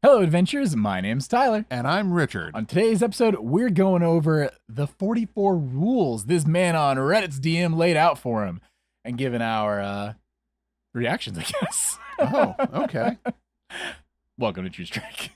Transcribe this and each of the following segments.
Hello, adventurers. My name's Tyler. And I'm Richard. On today's episode, we're going over the 44 rules this man on Reddit's DM laid out for him and giving our reactions, I guess. Oh, okay. Welcome to True Strike.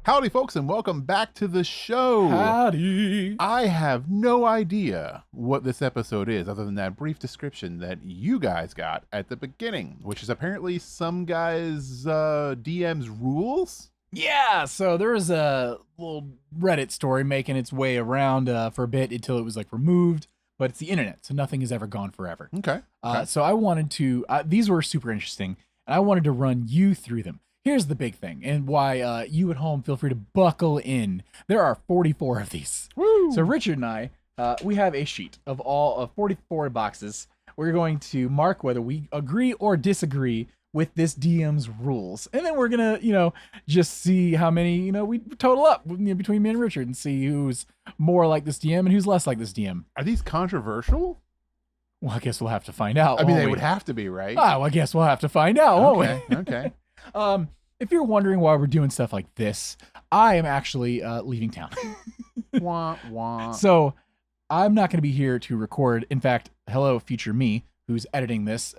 Howdy, folks, and welcome back to the show. Howdy. I have no idea what this episode is other than that brief description that you guys got at the beginning, which is apparently some guy's DM's rules. Yeah, so there was a little Reddit story making its way around for a bit until it was removed, but it's the internet, so nothing has ever gone forever. Okay. So I wanted to, these were super interesting, and I wanted to run you through them. Here's the big thing, and why you at home feel free to buckle in. There are 44 of these. Woo! So Richard and I, we have a sheet of all of 44 boxes. We're going to mark whether we agree or disagree with this DM's rules. And then we're going to, just see how many, we total up between me and Richard and see who's more like this DM and who's less like this DM. Are these controversial? Well, I guess we'll have to find out. I mean, they would have to be, right? Oh, I guess we'll have to find out, won't we? Okay. If you're wondering why we're doing stuff like this, I am actually leaving town. Wah, wah. So I'm not going to be here to record. In fact, hello, future me, who's editing this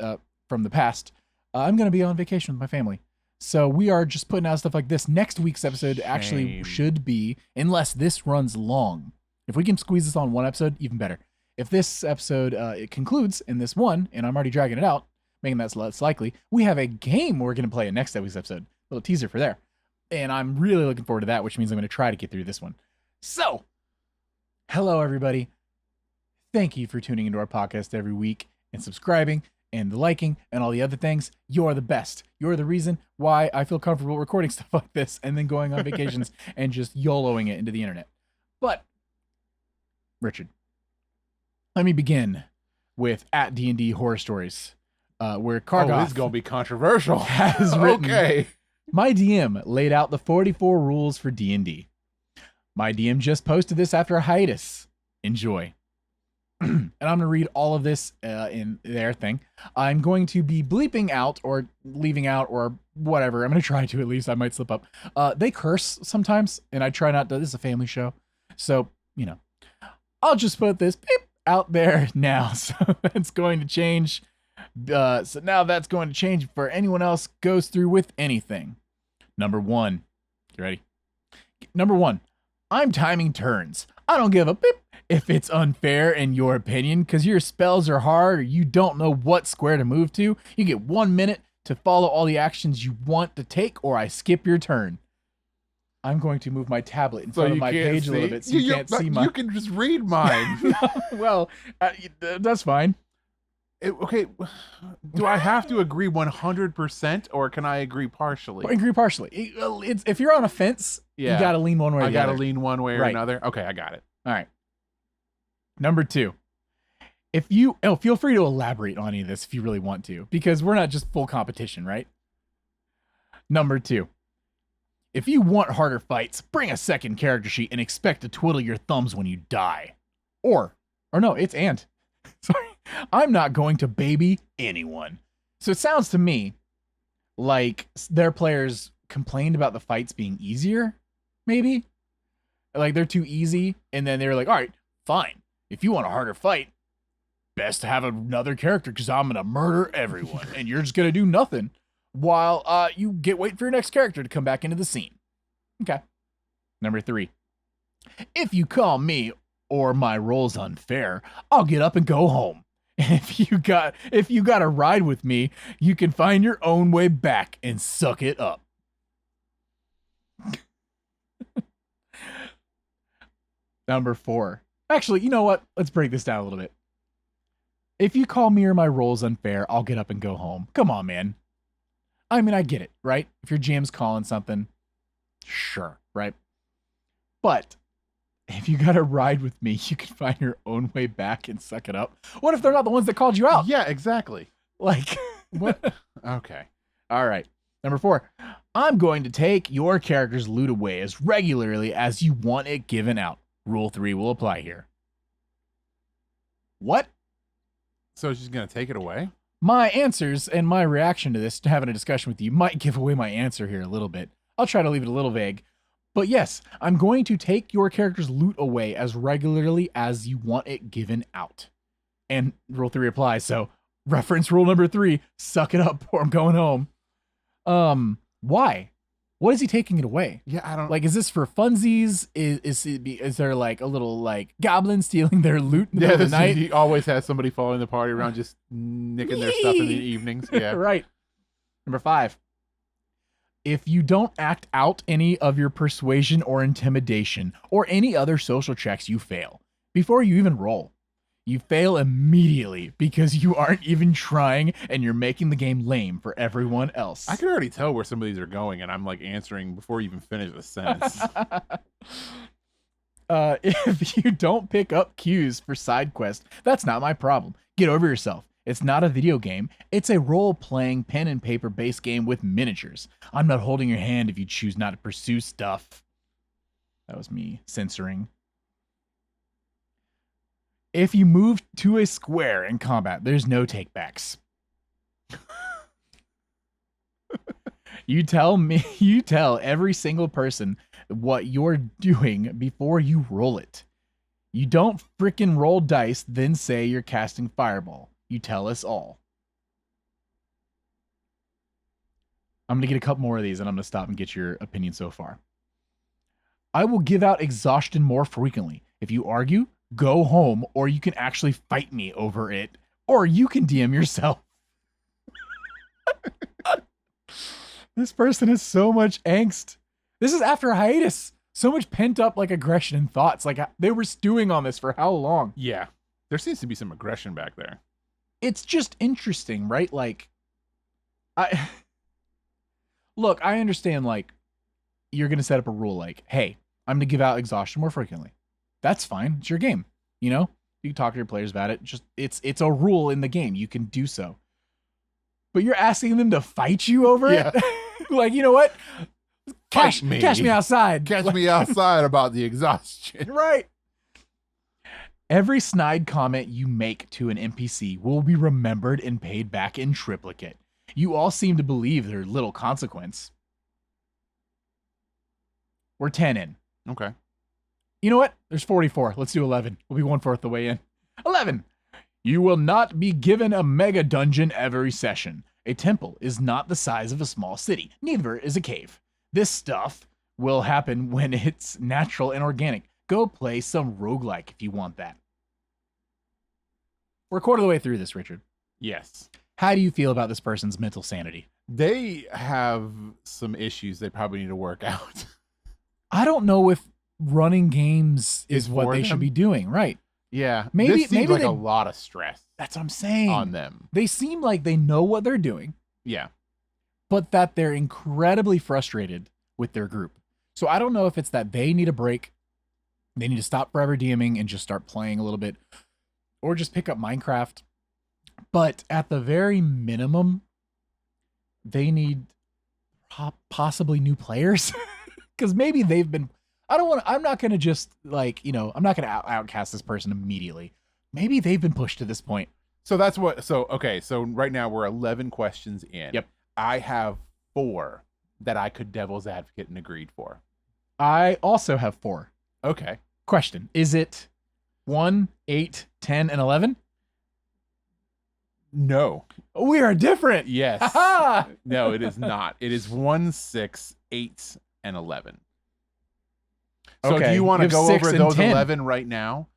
from the past. I'm going to be on vacation with my family. So we are just putting out stuff like this. Next week's episode actually should be, unless this runs long. If we can squeeze this on one episode, even better. If this episode it concludes in this one, and I'm already dragging it out, making that less likely, we have a game we're going to play in next week's episode. A little teaser for there. And I'm really looking forward to that, which means I'm going to try to get through this one. So, hello, everybody. Thank you for tuning into our podcast every week and subscribing and the liking and all the other things. You're the best. You're the reason why I feel comfortable recording stuff like this and then going on vacations and just YOLOing it into the internet. But, Richard, let me begin with at D&D Horror Stories. Where Kargoth this is going to be controversial. has written, Okay. My DM laid out the 44 rules for D&D. My DM just posted this after a hiatus. Enjoy. And I'm going to read all of this in their thing. I'm going to be bleeping out or leaving out or whatever. I'm going to try to, at least. I might slip up. They curse sometimes, and I try not to. This is a family show. So, I'll just put this beep out there now. So it's going to change. So now that's going to change for anyone else goes through with anything. Number 1. You ready? Number 1. I'm timing turns. I don't give a beep if it's unfair in your opinion, because your spells are hard or you don't know what square to move to. You get 1 minute to follow all the actions you want to take, or I skip your turn. I'm going to move my tablet in front of my page a little bit so you can't see mine. You can just read mine. Well, that's fine. Okay, do I have to agree 100% or can I agree partially? Agree partially. If you're on a fence, you got to lean one way or the other. I got to lean one way or another. Okay, I got it. All right. Number 2. Feel free to elaborate on any of this if you really want to, because we're not just full competition, right? Number 2. If you want harder fights, bring a second character sheet and expect to twiddle your thumbs when you die. Or no, it's and. Sorry. I'm not going to baby anyone. So it sounds to me like their players complained about the fights being easier, maybe? Like they're too easy, and then they're like, all right, fine. If you want a harder fight, best to have another character because I'm going to murder everyone, and you're just going to do nothing while you wait for your next character to come back into the scene. Okay. Number 3. If you call me or my role's unfair, I'll get up and go home. If you got a ride with me, you can find your own way back and suck it up. Number 4. Actually, you know what? Let's break this down a little bit. If you call me or my role's unfair, I'll get up and go home. Come on, man. I mean, I get it, right? If your GM's calling something, sure, right? But if you got to ride with me, you can find your own way back and suck it up. What if they're not the ones that called you out? Yeah, exactly. Like, What? Okay. All right. Number 4. I'm going to take your character's loot away as regularly as you want it given out. Rule 3 will apply here. What? So she's going to take it away? My answers and my reaction to this, to having a discussion with you, might give away my answer here a little bit. I'll try to leave it a little vague. But yes, I'm going to take your character's loot away as regularly as you want it given out. And rule 3 applies, so reference rule number 3, suck it up or I'm going home. Why? What is he taking it away? Yeah, I don't Like, is this for funsies? Is there like a little like goblin stealing their loot in the middle of the night? He always has somebody following the party around just nicking their stuff in the evenings. Yeah. Right. Number 5. If you don't act out any of your persuasion or intimidation or any other social checks, you fail before you even roll. You fail immediately because you aren't even trying and you're making the game lame for everyone else. I can already tell where some of these are going, and I'm like answering before you even finish the sentence. If you don't pick up cues for side quests, that's not my problem. Get over yourself. It's not a video game. It's a role-playing pen and paper-based game with miniatures. I'm not holding your hand if you choose not to pursue stuff. That was me censoring. If you move to a square in combat, there's no takebacks. You tell every single person what you're doing before you roll it. You don't frickin' roll dice, then say you're casting Fireball. You tell us all. I'm going to get a couple more of these and I'm going to stop and get your opinion so far. I will give out exhaustion more frequently. If you argue, go home, or you can actually fight me over it, or you can DM yourself. This person has so much angst. This is after a hiatus. So much pent up like aggression and thoughts. Like they were stewing on this for how long? Yeah. There seems to be some aggression back there. It's just interesting, right? Like, look, I understand, like, you're going to set up a rule like, hey, I'm going to give out exhaustion more frequently. That's fine. It's your game. You know, you can talk to your players about it. Just it's a rule in the game. You can do so. But you're asking them to fight you over it? Like, you know what? Cash me outside. Catch me outside about the exhaustion. Right. Every snide comment you make to an NPC will be remembered and paid back in triplicate. You all seem to believe there's little consequence. We're 10 in. Okay. You know what? There's 44. Let's do 11. We'll be 1/4 the way in. 11. You will not be given a mega dungeon every session. A temple is not the size of a small city. Neither is a cave. This stuff will happen when it's natural and organic. Go play some roguelike if you want that. We're a quarter of the way through this, Richard. Yes. How do you feel about this person's mental sanity? They have some issues they probably need to work out. I don't know if running games is Is what for they them? should be doing, right? Yeah. Maybe- this seems maybe like they- a lot of stress That's what I'm saying. on them. They seem like they know what they're doing, Yeah. but that they're incredibly frustrated with their group. So I don't know if it's that they need a break, they need to stop forever DMing and just start playing a little bit, or just pick up Minecraft. But at the very minimum, they need possibly new players, because maybe they've been. I'm not going to just like, you know, I'm not going to outcast this person immediately. Maybe they've been pushed to this point. So that's what. So okay. So right now we're 11 questions in. Yep. I have 4 that I could devil's advocate and agreed for. I also have 4. Okay. Question: is it 1, 8, 10, and 11? No. We are different. Yes. Ha-ha! No, it is not. It is 1, 6, 8, and 11. So do Okay, you want to you have go 6 over and those 10. 11 right now?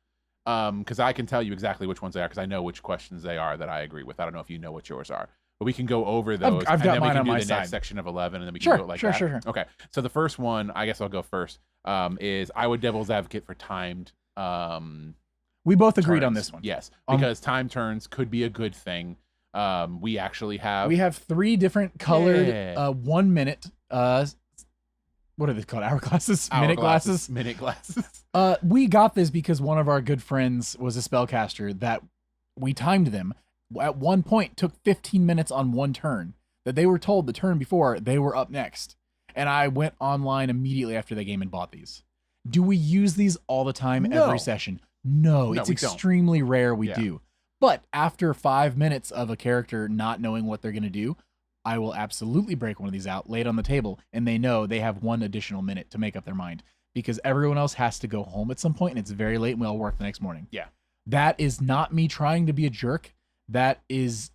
Because I can tell you exactly which ones they are, because I know which questions they are that I agree with. I don't know if you know what yours are, but we can go over those. I've got and then we mine can on do my the side. next section of 11, and then we Sure, can do it like sure, that. sure. Okay. So the first one, I guess I'll go first. Is I would devil's advocate for timed. We both agreed on turns. this one. Yes, because time turns could be a good thing. We actually have. We have 3 different colored Yeah. 1 minute what are they called? Hourglasses? Minute glasses? Minute glasses. We got this because one of our good friends was a spellcaster that we timed them, at one point took 15 minutes on one turn that they were told the turn before they were up next. And I went online immediately after the game and bought these. Do we use these all the time, No. every session? No, it's we don't. extremely rare we Yeah. do. But after 5 minutes of a character not knowing what they're going to do, I will absolutely break one of these out, lay it on the table, and they know they have 1 additional minute to make up their mind because everyone else has to go home at some point and it's very late and we all work the next morning. Yeah. That is not me trying to be a jerk. That is,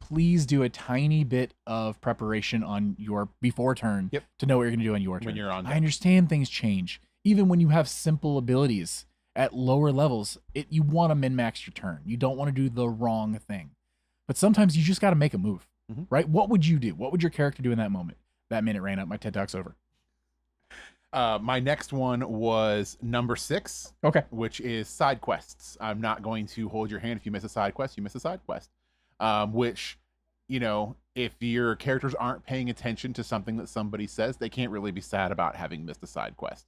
please do a tiny bit of preparation on your before turn to know what you're going to do on your turn. When you're on I understand things change. Even when you have simple abilities at lower levels, you want to min-max your turn. You don't want to do the wrong thing. But sometimes you just got to make a move, right? What would you do? What would your character do in that moment? That minute ran up. My TED Talk's over. My next one was number 6. Okay. Which is side quests. I'm not going to hold your hand if you miss a side quest. You miss a side quest. Which, you know, if your characters aren't paying attention to something that somebody says, they can't really be sad about having missed a side quest.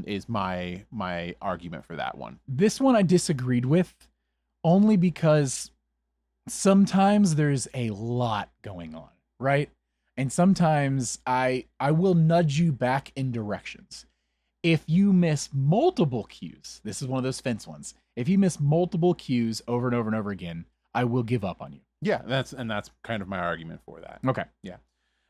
Is my argument for that one. This one I disagreed with only because sometimes there's a lot going on, right? And sometimes I will nudge you back in directions. If you miss multiple cues, this is one of those fence ones. If you miss multiple cues over and over and over again, I will give up on you. Yeah, that's kind of my argument for that. Okay. Yeah.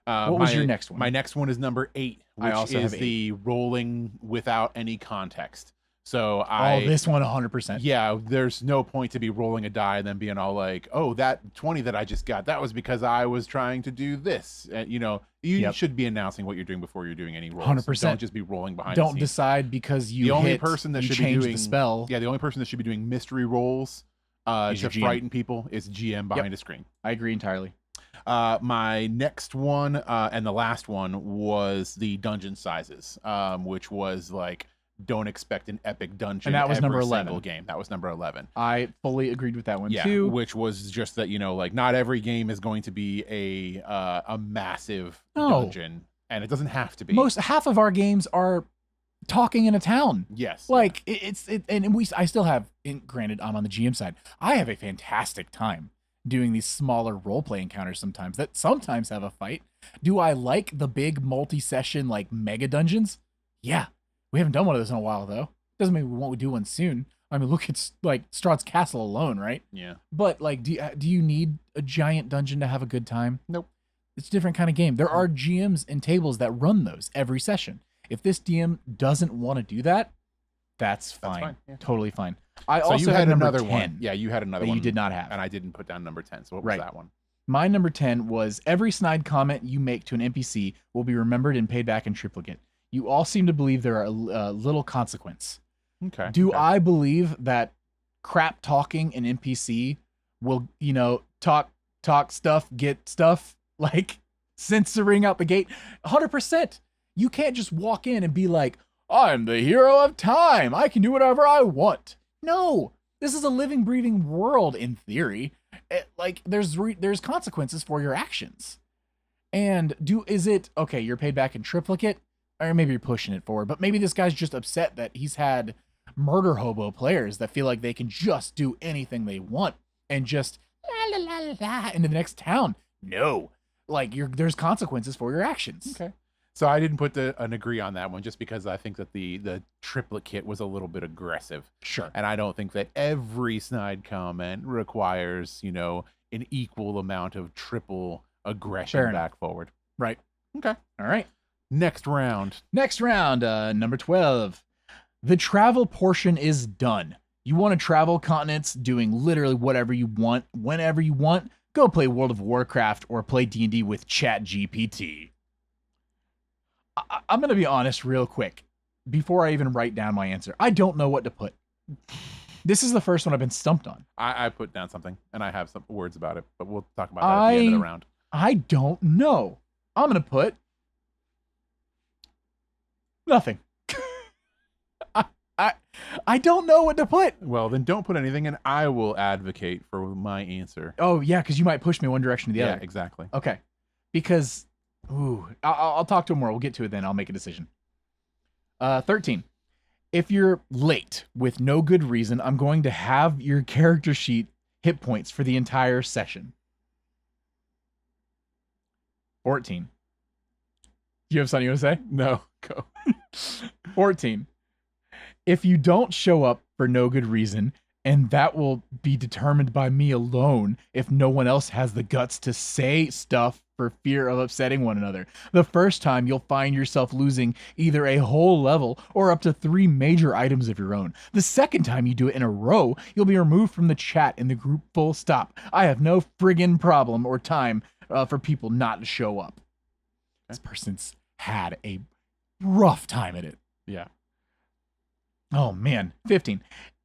What was your next one? My next one is number 8, which also is have 8. the rolling without any context. So this one 100%. Yeah, there's no point to be rolling a die and then being all like, oh, that 20 that I just got, that was because I was trying to do this. And, you know, you should be announcing what you're doing before you're doing any rolls. 100%. Don't just be rolling behind the Don't scenes. decide because you the only hit, person that you should be change doing the spell. Yeah, the only person that should be doing mystery rolls to frighten people is GM behind a screen. I agree entirely. My next one and the last one was the dungeon sizes, which was like, don't expect an epic dungeon. And that was every number 11. single game. That was number 11. I fully agreed with that one too. Which was just that, you know, like not every game is going to be a massive No. dungeon, and it doesn't have to be. Half of our games are talking in a town. Yes. Like I still have, granted, I'm on the GM side. I have a fantastic time doing these smaller role play encounters sometimes that sometimes have a fight. Do I like the big multi-session like mega dungeons? Yeah. We haven't done one of those in a while though. Doesn't mean we won't do one soon. I mean, look at like Strahd's Castle alone, right? Yeah. But like, do you need a giant dungeon to have a good time? Nope. It's a different kind of game. There are GMs and tables that run those every session. If this DM doesn't want to do that, that's fine. Yeah. Totally fine. I so also you had number another 10 one. Yeah, you had another one. You did not have. And I didn't put down number 10. So what was that one? My number 10 was every snide comment you make to an NPC will be remembered and paid back in triplicate. You all seem to believe there are little consequence. Okay. Do I believe that crap talking an NPC will, you know, talk stuff, get stuff, like censoring out the gate? 100%. You can't just walk in and be like, I'm the hero of time. I can do whatever I want. No, this is a living, breathing world in theory. Like there's consequences for your actions. And is it, okay, you're paid back in triplicate? Or maybe you're pushing it forward, but maybe this guy's just upset that he's had murder hobo players that feel like they can just do anything they want and just la la la la into the next town. No, like there's consequences for your actions. Okay. So I didn't put an agree on that one just because I think that the triplicate was a little bit aggressive. Sure. And I don't think that every snide comment requires, you know, an equal amount of triple aggression back forward. Right. Okay. All right. Next round, number 12. The travel portion is done. You want to travel continents doing literally whatever you want, whenever you want, go play World of Warcraft or play D&D with ChatGPT. I'm going to be honest real quick before I even write down my answer. I don't know what to put. This is the first one I've been stumped on. I put down something and I have some words about it, but we'll talk about that at the end of the round. I don't know. I'm going to put nothing. I don't know what to put. Well, then don't put anything, and I will advocate for my answer. Oh, yeah, because you might push me one direction or the other. Yeah, exactly. Okay. Because, I'll talk to him more. We'll get to it then. I'll make a decision. 13. If you're late with no good reason, I'm going to have your character sheet hit points for the entire session. 14. You have something you want to say? No, go. 14. If you don't show up for no good reason, and that will be determined by me alone if no one else has the guts to say stuff for fear of upsetting one another. The first time, you'll find yourself losing either a whole level or up to 3 major items of your own. The second time you do it in a row, you'll be removed from the chat in the group full stop. I have no friggin' problem or time for people not to show up. This person's had a rough time at it. Yeah. Oh man. 15.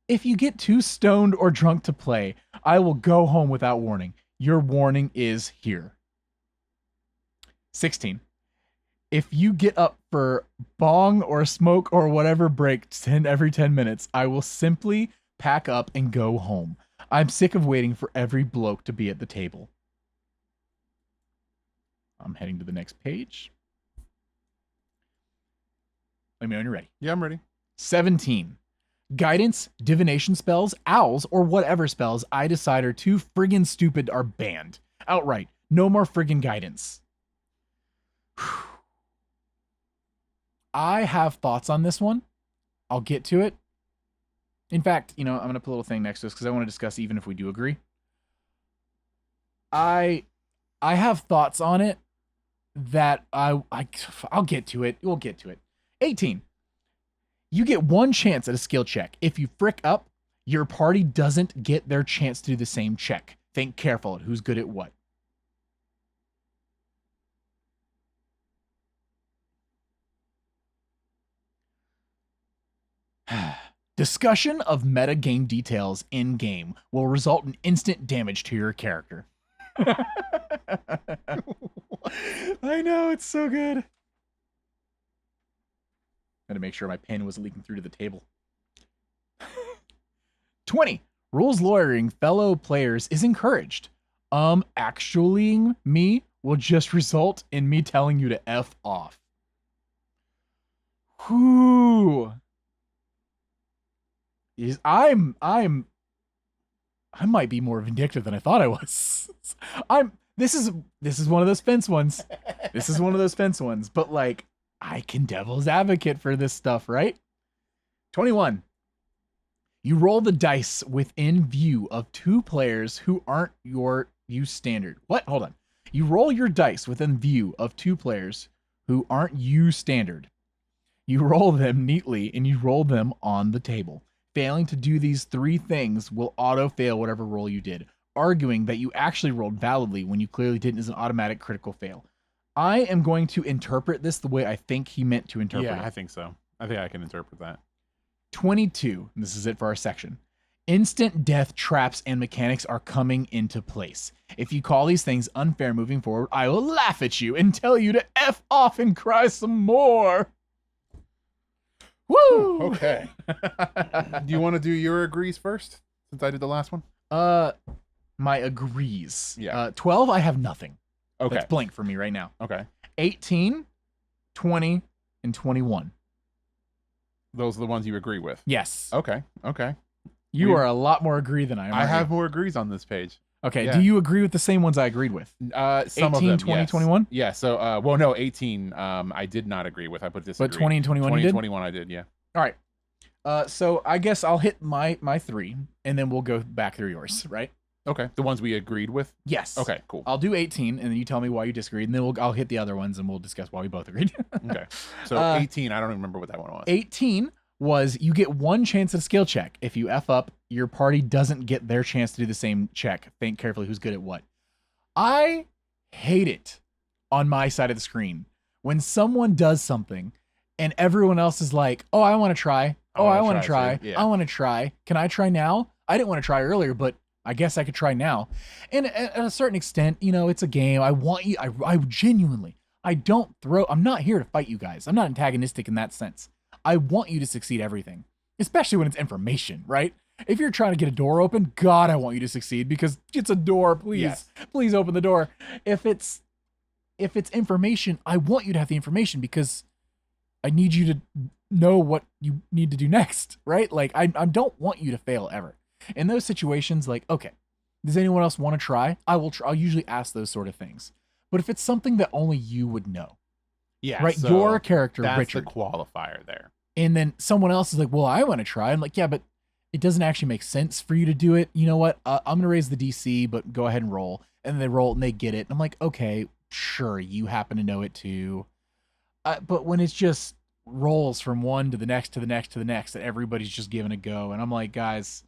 If you get too stoned or drunk to play, I will go home without warning. Your warning is here. 16. If you get up for bong or smoke or whatever break every 10 minutes, I will simply pack up and go home. I'm sick of waiting for every bloke to be at the table. I'm heading to the next page. Let me know when you're ready. Yeah, I'm ready. 17. Guidance, divination spells, owls, or whatever spells I decide are too friggin' stupid are banned. Outright. No more friggin' guidance. I have thoughts on this one. I'll get to it. In fact, I'm going to put a little thing next to this because I want to discuss even if we do agree. I have thoughts on it that I'll get to it. We'll get to it. 18. You get one chance at a skill check. If you frick up, your party doesn't get their chance to do the same check. Think careful at who's good at what. Discussion of meta game details in game will result in instant damage to your character. I know, it's so good. Had to make sure my pen was leaking through to the table. 20. Rules lawyering fellow players is encouraged. Actually, me will just result in me telling you to F off. Whoo. I might be more vindictive than I thought I was. This is one of those fence ones. This is one of those fence ones, but like I can devil's advocate for this stuff, right? 21. You roll the dice within view of 2 players who aren't your use standard. What? Hold on. You roll your dice within view of 2 players who aren't you standard. You roll them neatly and you roll them on the table. Failing to do these 3 things will auto-fail whatever roll you did, arguing that you actually rolled validly when you clearly didn't is an automatic critical fail. I am going to interpret this the way I think he meant to interpret it. Yeah, I think so. I think I can interpret that. 22, and this is it for our section. Instant death traps and mechanics are coming into place. If you call these things unfair moving forward, I will laugh at you and tell you to F off and cry some more. Woo! Okay. Do you want to do your agrees first, since I did the last one? My agrees. Yeah. 12, I have nothing. Okay. That's blank for me right now. Okay. 18, 20, and 21. Those are the ones you agree with? Yes. Okay. You are a lot more agree than I am. I have more agrees on this page. Okay. Yeah. Do you agree with the same ones I agreed with? Some 18, of them, 20, yes. 21? Yeah, so, well, no, 18, I did not agree with. I put disagree. But 20 and 21 20 you and did? 21 I did, yeah. All right. So I guess I'll hit my 3, and then we'll go back through yours, right? Okay. The ones we agreed with? Yes. Okay, cool. I'll do 18, and then you tell me why you disagreed, and then I'll hit the other ones, and we'll discuss why we both agreed. Okay. So 18, I don't remember what that one was. 18 was you get one chance at a skill check. If you F up, your party doesn't get their chance to do the same check. Think carefully who's good at what. I hate it on my side of the screen when someone does something and everyone else is like, oh, I want to try. Oh, I want to try. Yeah. I want to try. Can I try now? I didn't want to try earlier, but I guess I could try now. And at a certain extent, it's a game. I want you, I genuinely, I'm not here to fight you guys. I'm not antagonistic in that sense. I want you to succeed everything, especially when it's information, right? If you're trying to get a door open, God, I want you to succeed because it's a door. Please, please open the door. If it's information, I want you to have the information because I need you to know what you need to do next, right? Like I don't want you to fail ever. In those situations, like, okay, Does anyone else want to try? I'll usually ask those sort of things. But if it's something that only you would know, Yeah. right? So Your character, that's Richard, the qualifier there. and then someone else is like, well, I want to try. I'm like, yeah, but it doesn't actually make sense for you to do it. You know what? I'm going to raise the DC, but go ahead and roll. And they roll and they get it. And I'm like, okay, sure. You happen to know it too. But when it's just rolls from one to the next, to the next, to the next, that everybody's just giving a go. And I'm like, guys,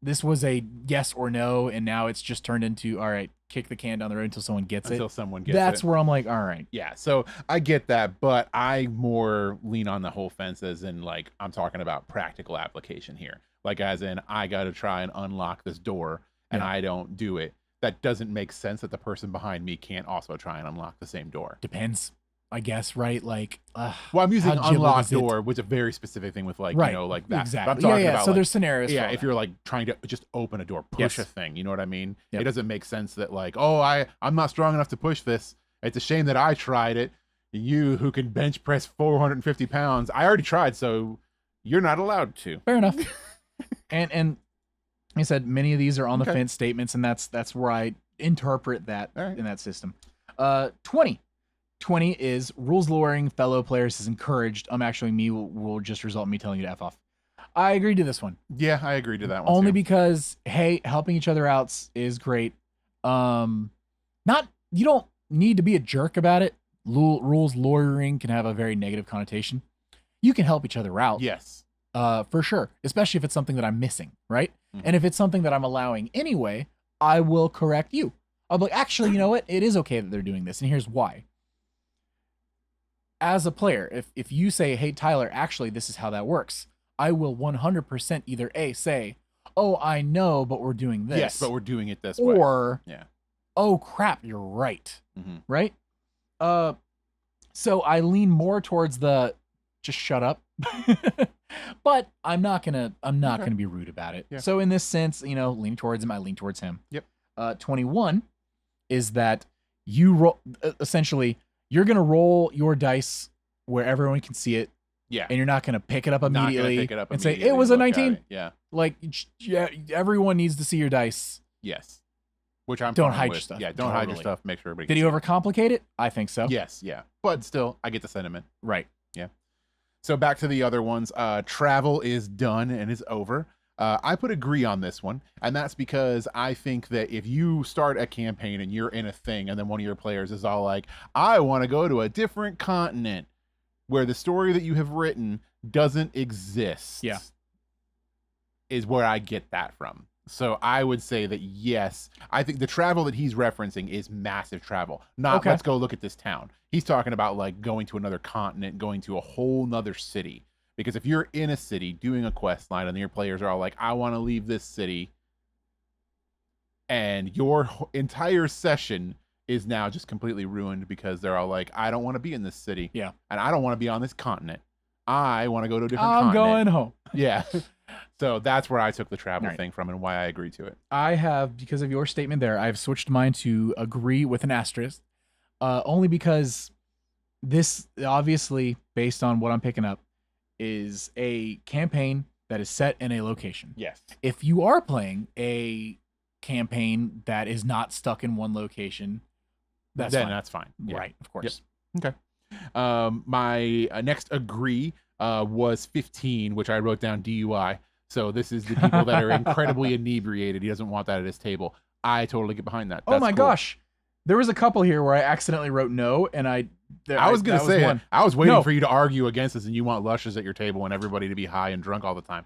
this was a yes or no. And now it's just turned into, all right, kick the can down the road until someone gets Until it. someone gets That's it. where I'm like, all right. Yeah, so I get that, but I more lean on the whole fence as in, like, I'm talking about practical application here. Like, as in, I got to try and unlock this door, and I don't do it. That doesn't make sense that the person behind me can't also try and unlock the same door. Depends, I guess, right? Like, well, I'm using how unlock Ghibli is it? door, which is a very specific thing with, like, Right. you know, like that. Exactly. But I'm talking about, So like, there's scenarios. yeah, for all if that. you're like trying to just open a door, push Yes. a thing, you know what I mean? Yep. It doesn't make sense that, like, oh, I'm not strong enough to push this. It's a shame that I tried it. You who can bench press 450 pounds, I already tried, so you're not allowed to. Fair enough. and like I said, many of these are on the Okay. fence statements, and that's where I interpret that All right. in that system. 20 is rules lowering fellow players is encouraged. Me will just result in me telling you to F off. I agree to this one. Yeah, I agree to that one. Only too. because, hey, helping each other out is great. You don't need to be a jerk about it. Rules lawyering can have a very negative connotation. You can help each other out. Yes. For sure. Especially if it's something that I'm missing, right? Mhm. And if it's something that I'm allowing anyway, I will correct you. I'll be like, actually, you know what? It is okay that they're doing this, and here's why. As a player, if you say, hey, Tyler, actually, this is how that works, I will 100% either A, say, oh, I know, but we're doing this. Yes, but we're doing it this way. Or, Yeah. oh, crap, you're right. Mhm. Right? So I lean more towards the just shut up. But I'm not gonna be rude about it. Yeah. So in this sense, lean towards him, I lean towards him. Yep. 21 is that you roll essentially you're gonna roll your dice where everyone can see it, Yeah. and you're not gonna pick it up Not gonna immediately pick it up and say immediately, it was a look at 19. it. Yeah. Like, yeah, everyone needs to see your dice. Yes. Which I'm Don't fine hide your with. stuff. Yeah, don't hide your Totally. stuff. Make sure everybody Did can he see it. overcomplicate it? I think so. Yes, yeah. But still, I get the sentiment. Right. So back to the other ones. Travel is done and is over. I put agree on this one, and that's because I think that if you start a campaign and you're in a thing, and then one of your players is all like, I want to go to a different continent where the story that you have written doesn't exist. Yeah. Is where I get that from. So I would say that yes, I think the travel that he's referencing is massive travel. Not Okay. let's go look at this town. He's talking about like going to another continent, going to a whole nother city. Because if you're in a city doing a quest line and your players are all like, I want to leave this city, and your entire session is now just completely ruined because they're all like, I don't want to be in this city. Yeah. And I don't want to be on this continent. I want to go to a different I'm continent. going home. Yeah. So that's where I took the travel All right. thing from and why I agree to it. I have, because of your statement there, I've switched mine to agree with an asterisk, only because this, obviously, based on what I'm picking up, is a campaign that is set in a location. Yes. If you are playing a campaign that is not stuck in one location, that's then fine. that's fine. Yeah. Right, of course. My next agree was 15, which I wrote down DUI. So this is the people that are incredibly inebriated. He doesn't want that at his table. I totally get behind that. Oh That's my cool. gosh. There was a couple here where I accidentally wrote no, and I was going to say one. it. I was waiting No. for you to argue against this, and you want lushes at your table and everybody to be high and drunk all the time.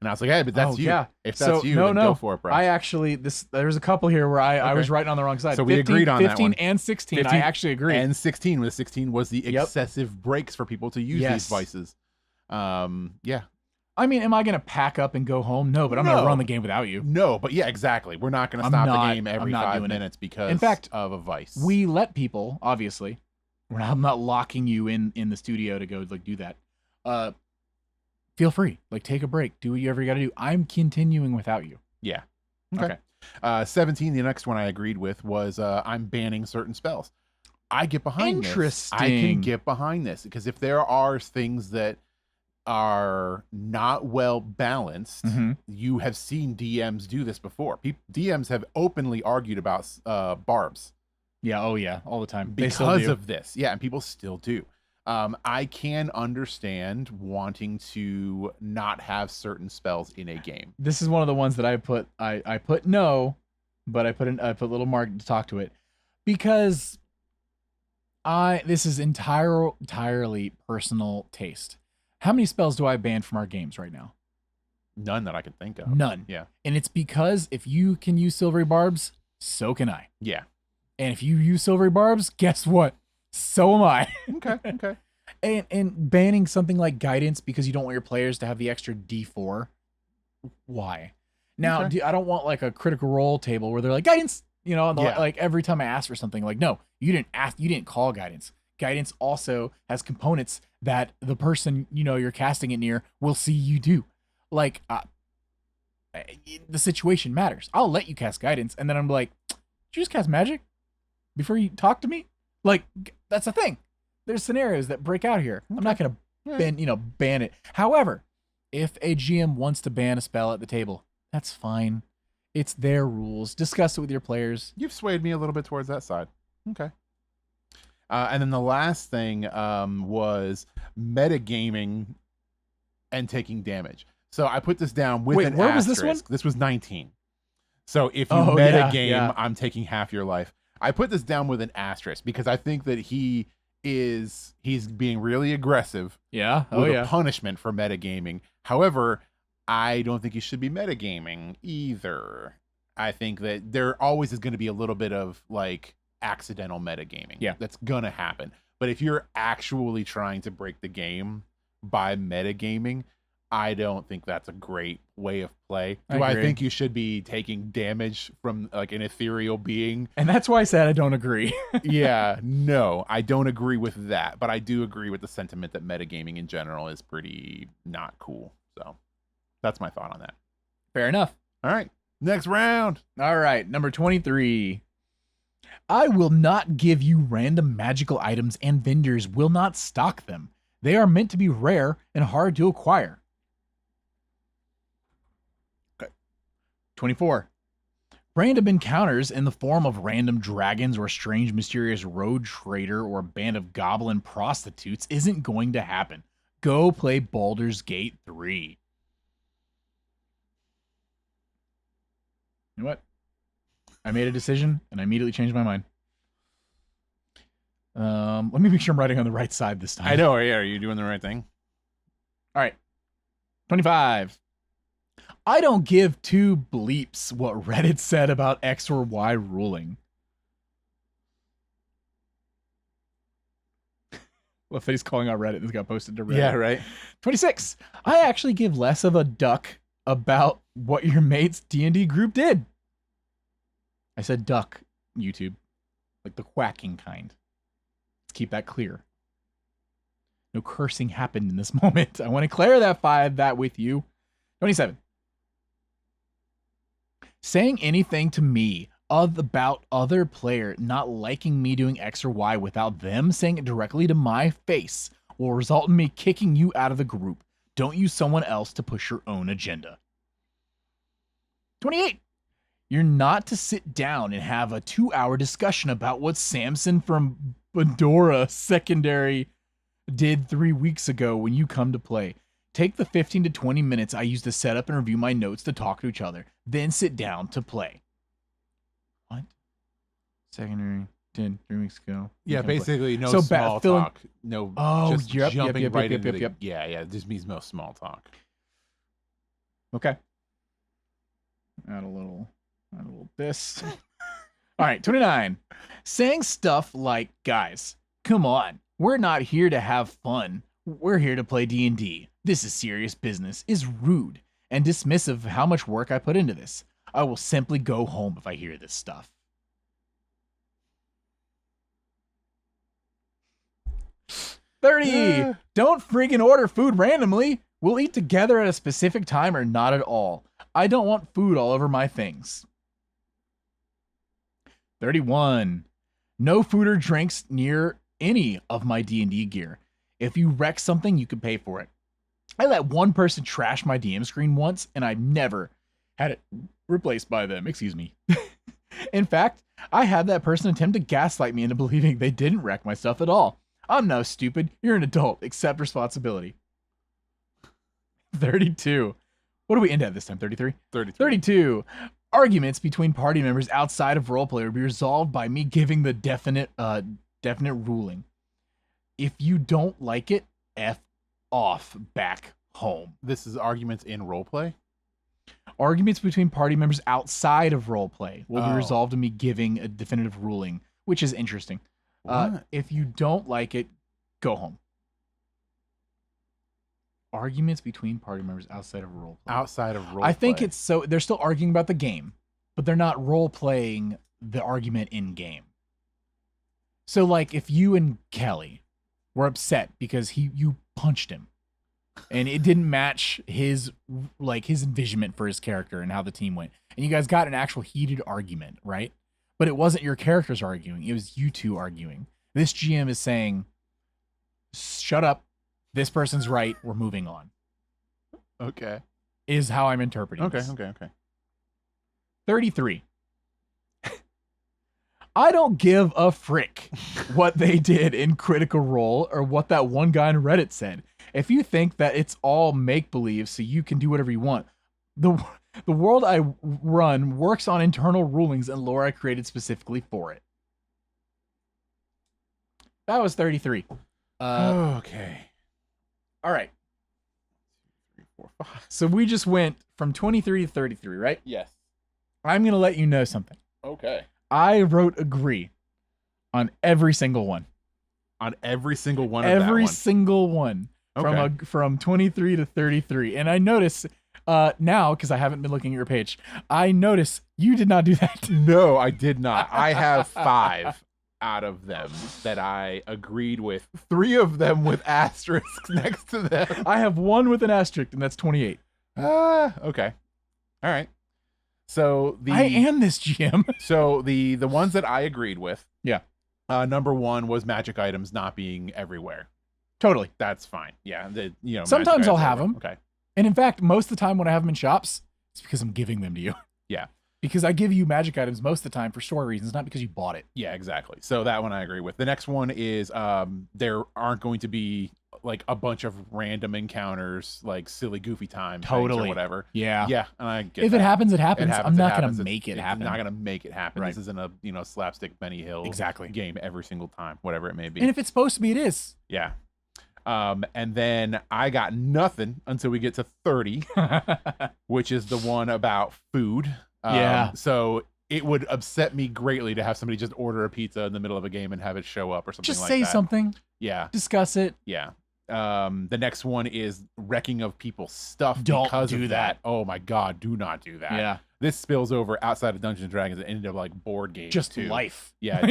And I was like, hey, but that's Oh, you. yeah. If that's So, you, no, then no. go for it, bro. I actually, there's a couple here where I Okay. was writing on the wrong side. So we agreed on that 15 one. and 16, 15 I actually agree. And 16 was the Yep. excessive breaks for people to use these Yes. vices. Yeah. I mean, am I going to pack up and go home? No, but I'm going No. to run the game without you. No, but yeah, exactly. We're not going to I'm stop not- the game every I'm not 5 doing it. minutes because In fact, of a vice. We let people, obviously. I'm not locking you in the studio to go like do that. Feel free. Like, take a break. Do whatever you got to do. I'm continuing without you. Yeah. Okay. 17, the next one I agreed with was I'm banning certain spells. I get behind this. I can Interesting. get behind this because if there are things that are not well balanced. Mhm. You have seen DMs do this before. DMs have openly argued about barbs Yeah. Oh yeah. All the time. They still because do. of this. Yeah, and people still do. I can understand wanting to not have certain spells in a game. This is one of the ones that I put no, but I put a little mark to talk to it because this is entirely personal taste. How many spells do I ban from our games right now? None that I can think of. None. Yeah. And it's because if you can use silvery barbs, so can I. Yeah. And if you use silvery barbs, guess what? So am I. Okay. Okay. And banning something like guidance because you don't want your players to have the extra D4. Why? Now, Okay. I don't want like a critical role table where they're like guidance, you know, Yeah. like every time I ask for something, like, no, you didn't call guidance. Guidance also has components that the person, you know, you're casting it near will see you do. Like, the situation matters. I'll let you cast guidance, and then I'm like, did you just cast magic before you talk to me? Like, that's a thing. There's scenarios that break out here. I'm not gonna ban it. However, if a GM wants to ban a spell at the table, that's fine. It's their rules. Discuss it with your players. You've swayed me a little bit towards that side. Okay. And then the last thing was metagaming and taking damage. So I put this down with an where asterisk. was this one? This was 19. So if you yeah. I'm taking half your life. I put this down with an asterisk because I think that he's being really aggressive Yeah. with a punishment for metagaming. However, I don't think you should be metagaming either. I think that there always is going to be a little bit of like accidental metagaming. Yeah. That's going to happen. But if you're actually trying to break the game by metagaming, I don't think that's a great way of play. Do I think you should be taking damage from like an ethereal being? And that's why I said I don't agree. Yeah, no, I don't agree with that. But I do agree with the sentiment that metagaming in general is pretty not cool. So that's my thought on that. Fair enough. All right, next round. All right, number 23. I will not give you random magical items and vendors will not stock them. They are meant to be rare and hard to acquire. 24. Random encounters in the form of random dragons or strange mysterious road trader or a band of goblin prostitutes isn't going to happen. Go play Baldur's Gate 3. You know what? I made a decision and I immediately changed my mind. Let me make sure I'm writing on the right side this time. I know. Yeah, are you doing the right thing? All right. 25. I don't give two bleeps what Reddit said about X or Y ruling. Well, if he's calling out Reddit, this got posted to Reddit. Yeah, right. 26. I actually give less of a duck about what your mate's D&D group did. I said duck, YouTube. Like the quacking kind. Let's keep that clear. No cursing happened in this moment. I want to clarify that with you. 27. Saying anything to me about other player not liking me doing X or Y without them saying it directly to my face will result in me kicking you out of the group. Don't use someone else to push your own agenda. 28. You're not to sit down and have a 2-hour discussion about what Samson from Bandora Secondary did 3 weeks ago when you come to play. Take the 15 to 20 minutes I use to set up and review my notes to talk to each other, then sit down to play. What? Secondary did 3 weeks ago. Yeah, basically no So small talk. No, just jumping right into the... Yeah, it just means no small talk. Okay. Add a little this. All right, 29. Saying stuff like, guys, come on. We're not here to have fun. We're here to play D&D. This is serious business is rude and dismissive of how much work I put into this. I will simply go home if I hear this stuff. 30. Don't friggin' order food randomly. We'll eat together at a specific time or not at all. I don't want food all over my things. 31. No food or drinks near any of my D&D gear. If you wreck something, you can pay for it. I let one person trash my DM screen once, and I never had it replaced by them. Excuse me. In fact, I had that person attempt to gaslight me into believing they didn't wreck my stuff at all. I'm no stupid. You're an adult. Accept responsibility. 32. What do we end at this time? 33? 32. Arguments between party members outside of roleplay will be resolved by me giving the definite ruling. If you don't like it, F off back home. This is arguments in roleplay? Arguments between party members outside of roleplay will be Oh. resolved in me giving a definitive ruling, which is interesting. What? If you don't like it, go home. Arguments between party members outside of roleplay. Outside of roleplay. I think it's so they're still arguing about the game, but they're not role playing the argument in game. So like if you and Kelly were upset because you punched him and it didn't match his envisionment for his character and how the team went, and you guys got an actual heated argument, right? But it wasn't your characters arguing, it was you two arguing. This GM is saying, shut up, this person's right, we're moving on. Okay. Is how I'm interpreting this. Okay. 33. I don't give a frick what they did in Critical Role or what that one guy on Reddit said. If you think that it's all make-believe so you can do whatever you want, the world I run works on internal rulings and lore I created specifically for it. That was 33. Okay. All right. 3, 4, 5. So we just went from 23 to 33, right? Yes. I'm going to let you know something. Okay. I wrote agree on every single one. On every single one of that Every one. single one. Okay. From 23 to 33. And I notice now, because I haven't been looking at your page, I notice you did not do that. No, I did not. I have 5 out of them that I agreed with. 3 of them with asterisks next to them. I have one with an asterisk, and that's 28. Okay. All right. So I am this GM. So the ones that I agreed with. Yeah. Number 1 was magic items not being everywhere. Totally. That's fine. Yeah. Sometimes I'll magic have items them. Okay. And in fact, most of the time when I have them in shops, it's because I'm giving them to you. Yeah. Because I give you magic items most of the time for story reasons, not because you bought it. Yeah, exactly. So that one I agree with. The next one is there aren't going to be like a bunch of random encounters, like silly goofy time things or whatever. Yeah. Yeah, and I get If that. it happens, it happens. I'm not going happens. to make it happen. It's not going to make it happen. Right. This isn't a, slapstick Benny Hill Exactly. game every single time, whatever it may be. And if it's supposed to be, it is. Yeah. And then I got nothing until we get to 30, which is the one about food. Yeah. So it would upset me greatly to have somebody just order a pizza in the middle of a game and have it show up or something Just like say that. something. Yeah. Discuss it. Yeah. The next one is wrecking of people's stuff Don't because do of that. Oh my God, do not do that. Yeah. This spills over outside of Dungeons and Dragons and into like board games. Just too. life. Yeah.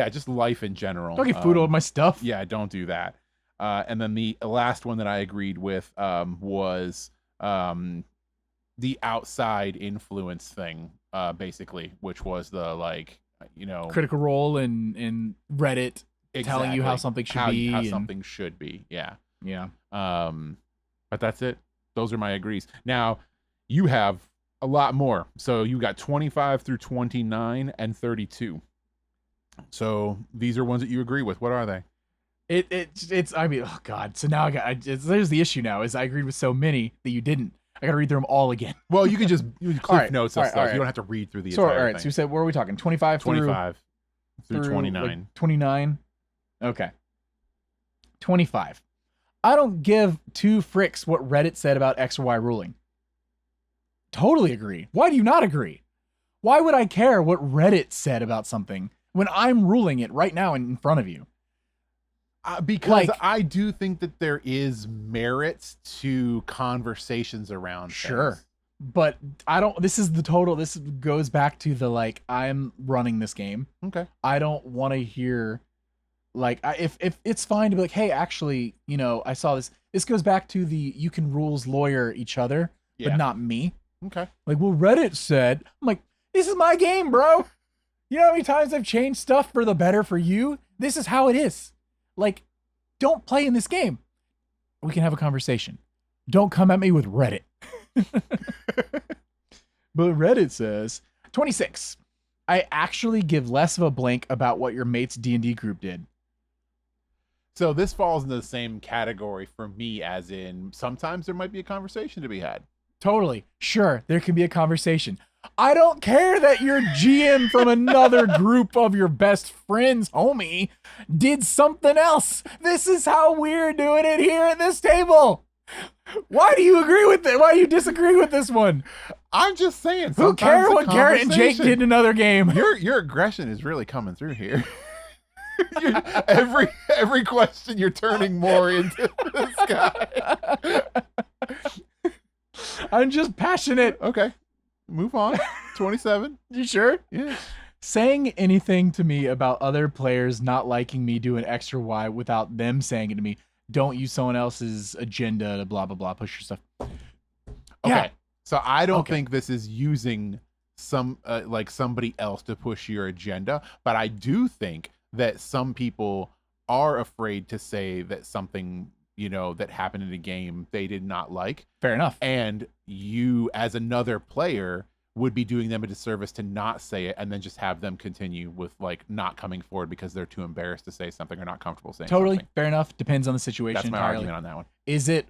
Just life in general. Don't get food all over my stuff. Yeah, don't do that. And then the last one that I agreed with was the outside influence thing, basically, which was the Critical Role and Reddit telling you how something should be. How something should be. Yeah. Yeah. But that's it. Those are my agrees. Now, you have a lot more. So you got 25 through 29 and 32. So these are ones that you agree with. What are they? It's I mean, oh God. So now there's the issue now is I agreed with so many that you didn't. I got to read through them all again. Well, you can just cliff notes of all right, stuff. all right. You don't have to read through the So, entire all right. thing. So you said, where are we talking? 25 25 through 29. Like 29. Okay. 25. I don't give 2 fricks what Reddit said about X or Y ruling. Totally agree. Why do you not agree? Why would I care what Reddit said about something when I'm ruling it right now in front of you? Because I do think that there is merit to conversations around Sure. things. But this goes back to the I'm running this game. Okay. I don't want to hear if it's fine to be like, hey, actually, I saw this. This goes back to the you can rules lawyer each other, Yeah. but not me. Okay. Like, well, Reddit said, I'm like, this is my game, bro. You know how many times I've changed stuff for the better for you? This is how it is. Like, don't play in this game. We can have a conversation. Don't come at me with Reddit. But Reddit says 26. I actually give less of a blank about what your mate's D&D group did. So this falls into the same category for me, as in sometimes there might be a conversation to be had. Totally. Sure, there can be a conversation. I don't care that your GM from another group of your best friends, homie, did something else. This is how we're doing it here at this table. Why do you agree with it? Why do you disagree with this one? I'm just saying. Who cares what Garrett and Jake did in another game? Your aggression is really coming through here. every question you're turning more into this guy. I'm just passionate. Okay. Move on. 27. You sure? Yeah. Saying anything to me about other players not liking me doing extra Y without them saying it to me. Don't use someone else's agenda to blah, blah, blah. Push your stuff. Okay. Yeah. So I don't think this is using some like somebody else to push your agenda, but I do think that some people are afraid to say that something, you know, that happened in a game they did not like. Fair enough. And you, as another player, would be doing them a disservice to not say it and then just have them continue with like not coming forward because they're too embarrassed to say something or not comfortable saying Totally. something. Fair enough. Depends on the situation. That's my entirely. argument on that one. Is it?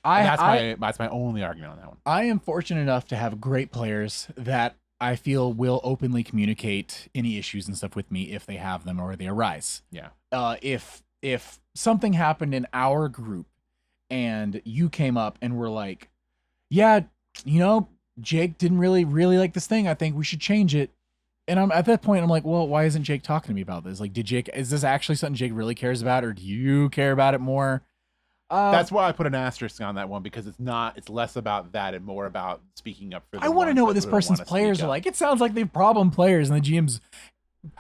That's my only argument on that one. I am fortunate enough to have great players that I feel will openly communicate any issues and stuff with me if they have them or they arise. Yeah. If something happened in our group and you came up and were like, yeah, you know, Jake didn't really like this thing. I think we should change it. And I'm at that point, I'm like, well, why isn't Jake talking to me about this? Like, is this actually something Jake really cares about, or do you care about it more? That's why I put an asterisk on that one, because it's less about that and more about speaking up for the I want to know what this person's players are like. It sounds like they're problem players and the GM's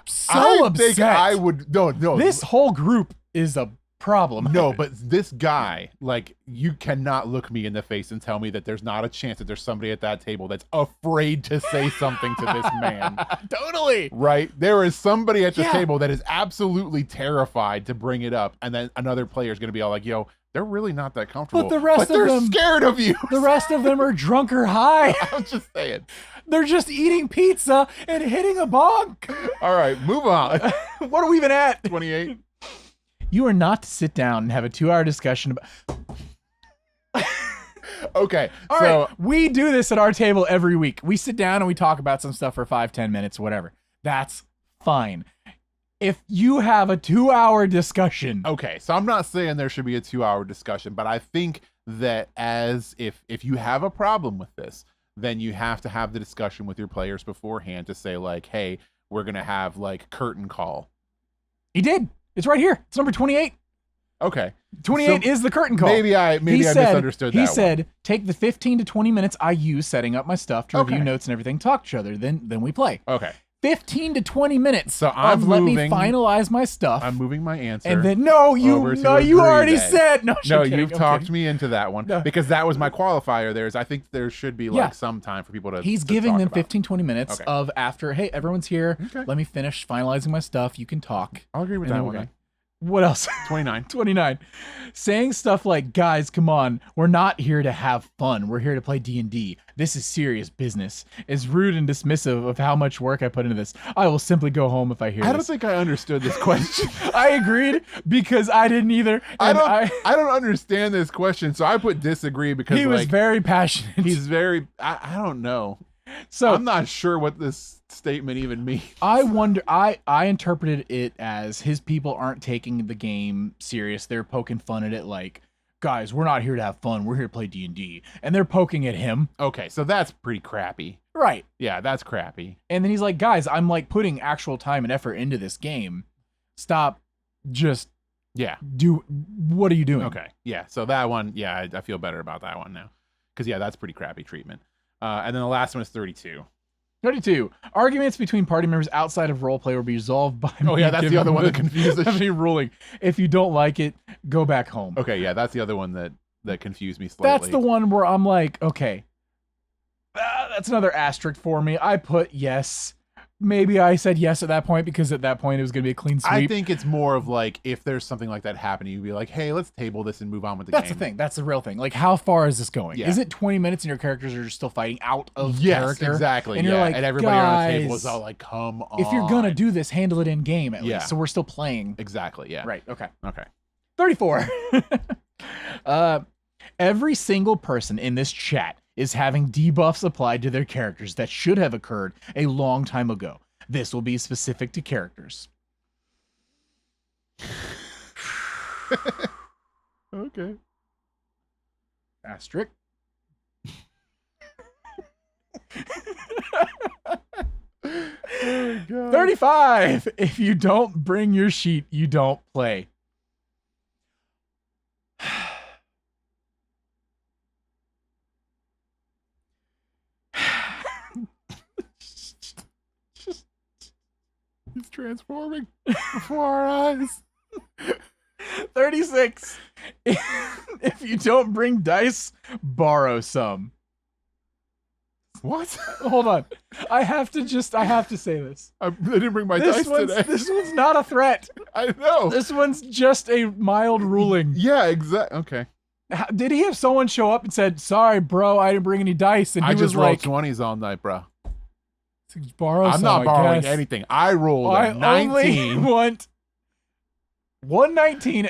so upset. I would no. This whole group is a problem. No, but this guy, like, you cannot look me in the face and tell me that there's not a chance that there's somebody at that table that's afraid to say something to this man. Totally. Right? There is somebody at the table that is absolutely terrified to bring it up, and then another player is going to be all like, yo, they're really not that comfortable. But the rest of them, scared of you. The rest of them are drunk or high. I'm just saying. They're just eating pizza and hitting a bong. All right, move on. What are we even at? 28. You are not to sit down and have a 2-hour discussion about... Okay, all right. We do this at our table every week. We sit down and we talk about some stuff for 5-10 minutes, whatever. That's fine. If you have a 2-hour discussion... Okay, so I'm not saying there should be a 2-hour discussion, but I think that if you have a problem with this, then you have to have the discussion with your players beforehand to say, like, hey, we're going to have, like, curtain call. He did. It's right here. It's number 28. Okay. 28 is the curtain call. Maybe I misunderstood that. He said, take the 15 to 20 minutes I use setting up my stuff to review notes and everything, talk to each other, then we play. Okay. 15 to 20 minutes. So let me finalize my stuff. I'm moving my answer. And then you already said you've talked me into that one because that was my qualifier. I think there should be some time for people to. He's giving them 15-20 minutes of after. Hey, everyone's here. Okay. Let me finish finalizing my stuff. You can talk. I'll agree with that one. What else? 29. Saying stuff like, guys, come on. We're not here to have fun. We're here to play D&D. This is serious business. Is rude and dismissive of how much work I put into this. I will simply go home if I hear this. I don't think I understood this question. I agreed because I didn't either. I don't understand this question, so I put disagree because he was very passionate. He's very, I don't know. So I'm not sure what this statement even means. I wonder. I interpreted it as his people aren't taking the game serious. They're poking fun at it, like, guys, we're not here to have fun. We're here to play D&D, and they're poking at him. Okay, so that's pretty crappy. Right. Yeah, that's crappy. And then he's like, guys, I'm like putting actual time and effort into this game. Stop. Just what are you doing? Okay. Yeah. So that one. Yeah, I feel better about that one now, because that's pretty crappy treatment. And then the last one is 32. 32. Arguments between party members outside of roleplay will be resolved by that's the other one that confused the ruling. If you don't like it, go back home. Okay, yeah, that's the other one that confused me slightly. That's the one where I'm like, okay, that's another asterisk for me. I put yes. maybe I said yes at that point because at that point it was going to be a clean sweep. I think it's more of like if there's something like that happening, you'd be like, hey, let's table this and move on with the game. That's the thing. That's the real thing. Like, how far is this going? Yeah. Is it 20 minutes and your characters are still fighting out of Yes, character? exactly. And you're like, and everybody around the table guys, is all like, come on. if you're going to do this, handle it in game at Yeah. least. So we're still playing. Exactly, yeah. Right. Okay. Okay. 34. Every single person in this chat is having debuffs applied to their characters that should have occurred a long time ago. This will be specific to characters. Okay. Asterisk. Oh, God. 35. If you don't bring your sheet, you don't play. He's transforming before our eyes. 36. If you don't bring dice, borrow some. What? Hold on. I have to say this. I didn't bring my dice today. This one's not a threat. I know. This one's just a mild ruling. Yeah, exactly. Okay. Did he have someone show up and said, sorry, bro, I didn't bring any dice? And he I was just rolled like, 20s all night, bro. borrow I'm some, not I borrowing guess. anything. I rolled I a 19. only want 119.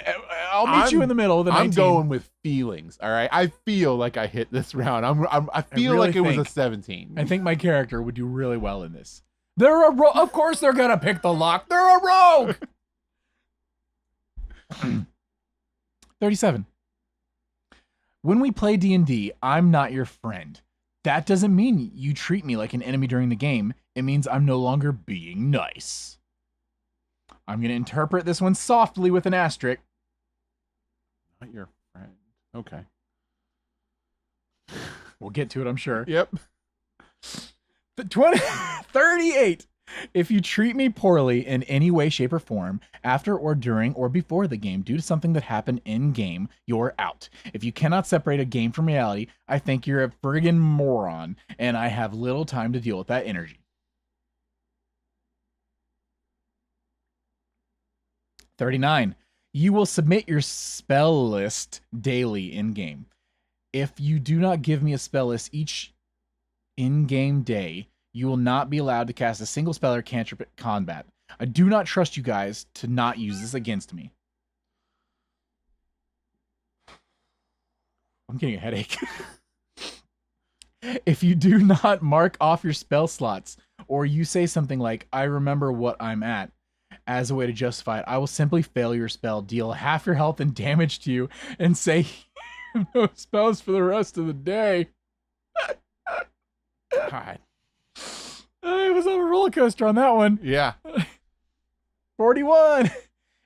I'll meet you in the middle of the 19. I'm going with feelings. All right. I feel like I hit this round. I feel really like it was a think- 17. I think my character would do really well in this. They're a rogue. Of course they're going to pick the lock. They're a rogue. 37. When we play D&D, I'm not your friend. That doesn't mean you treat me like an enemy during the game. It means I'm no longer being nice. I'm going to interpret this one softly with an asterisk. Not your friend. Okay. We'll get to it, I'm sure. Yep. 38. If you treat me poorly in any way, shape, or form, after or during or before the game due to something that happened in game, you're out. If you cannot separate a game from reality, I think you're a friggin' moron, and I have little time to deal with that energy. 39. You will submit your spell list daily in-game. If you do not give me a spell list each in-game day, you will not be allowed to cast a single spell or cantrip at combat. I do not trust you guys to not use this against me. I'm getting a headache. If you do not mark off your spell slots, or you say something like, I remember what I'm at, as a way to justify it, I will simply fail your spell, deal half your health and damage to you, and say no spells for the rest of the day. God. I was on a roller coaster on that one. Yeah. 41.